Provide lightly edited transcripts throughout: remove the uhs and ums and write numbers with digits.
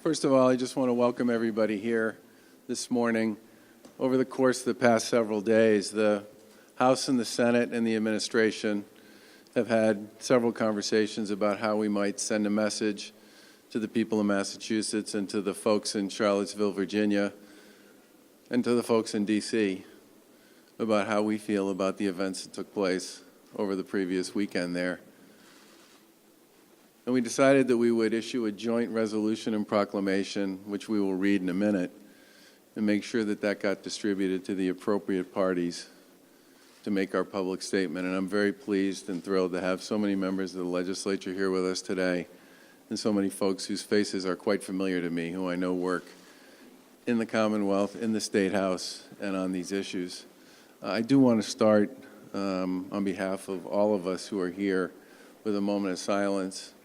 First of all, I just want to welcome everybody here this morning. Over the course of the past several days, the House and the Senate and the administration have had several conversations about how we might send a message to the people of Massachusetts and to the folks in Charlottesville, Virginia, and to the folks in D.C. about how we feel about the events that took place over the previous weekend there. And we decided that we would issue a joint resolution and proclamation, which we will read in a minute, and make sure that that got distributed to the appropriate parties to make our public statement. And I'm very pleased and thrilled to have so many members of the legislature here with us today, and so many folks whose faces are quite familiar to me, who I know work in the Commonwealth, in the State House, and on these issues. I do want to start on behalf of all of us who are here with a moment of silence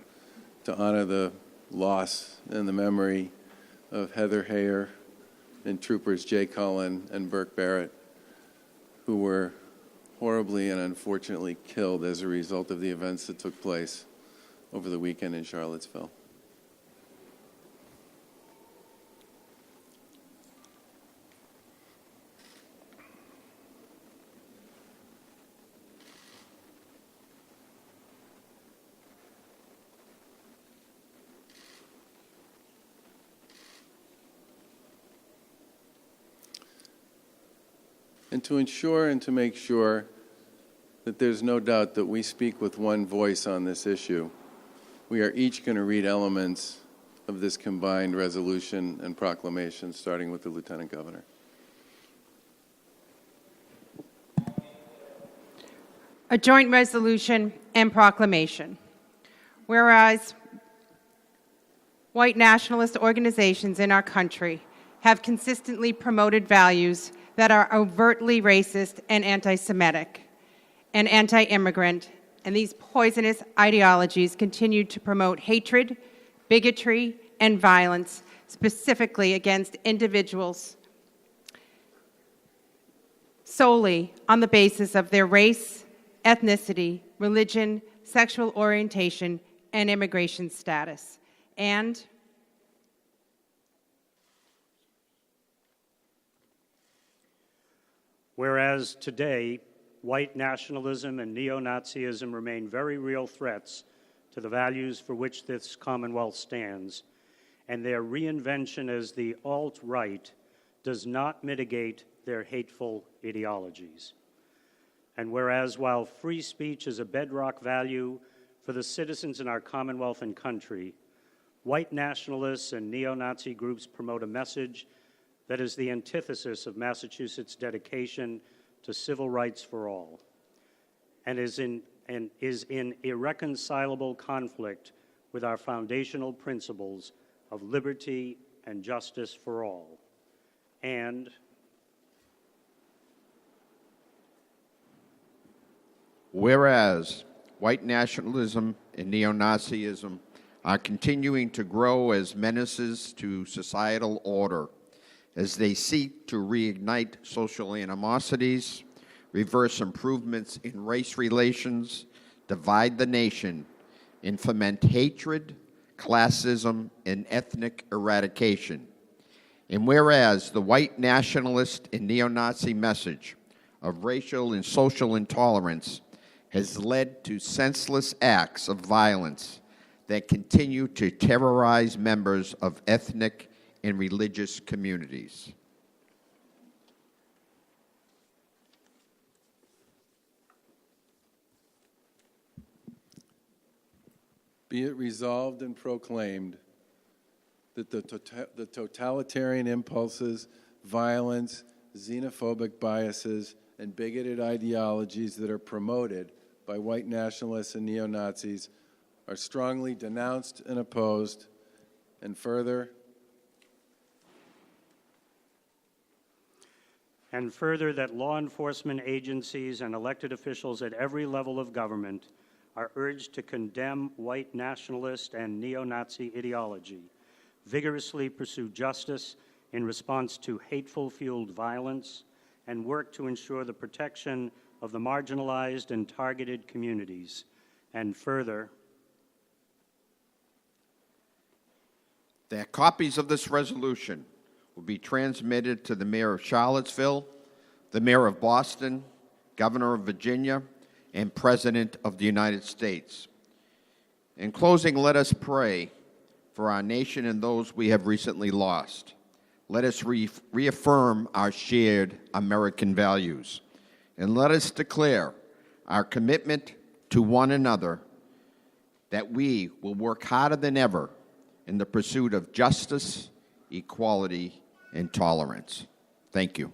to honor the loss and the memory of Heather Heyer and troopers Jay Cullen and Burke Barrett, who were horribly and unfortunately killed as a result of the events that took place over the weekend in Charlottesville. And to ensure and to make sure that there's no doubt that we speak with one voice on this issue, we are each going to read elements of this combined resolution and proclamation, starting with the Lieutenant Governor. A joint resolution and proclamation. Whereas white nationalist organizations in our country have consistently promoted values that are overtly racist and anti-Semitic and anti-immigrant, and these poisonous ideologies continue to promote hatred, bigotry, and violence, specifically against individuals solely on the basis of their race, ethnicity, religion, sexual orientation, and immigration status. And whereas today, white nationalism and neo-Nazism remain very real threats to the values for which this Commonwealth stands, and their reinvention as the alt-right does not mitigate their hateful ideologies. And whereas while free speech is a bedrock value for the citizens in our Commonwealth and country, white nationalists and neo-Nazi groups promote a message that is the antithesis of Massachusetts' dedication to civil rights for all, and is in irreconcilable conflict with our foundational principles of liberty and justice for all. And whereas white nationalism and neo-Nazism are continuing to grow as menaces to societal order, as they seek to reignite social animosities, reverse improvements in race relations, divide the nation, and foment hatred, classism, and ethnic eradication. And whereas the white nationalist and neo-Nazi message of racial and social intolerance has led to senseless acts of violence that continue to terrorize members of ethnic and religious communities. Be it resolved and proclaimed that the totalitarian impulses, violence, xenophobic biases, and bigoted ideologies that are promoted by white nationalists and neo-Nazis are strongly denounced and opposed, and further, that law enforcement agencies and elected officials at every level of government are urged to condemn white nationalist and neo-Nazi ideology, vigorously pursue justice in response to hateful-fueled violence, and work to ensure the protection of the marginalized and targeted communities. And further, that copies of this resolution will be transmitted to the Mayor of Charlottesville, the Mayor of Boston, Governor of Virginia, and President of the United States. In closing, let us pray for our nation and those we have recently lost. Let us reaffirm our shared American values, and let us declare our commitment to one another, that we will work harder than ever in the pursuit of justice, equality, and tolerance. Thank you.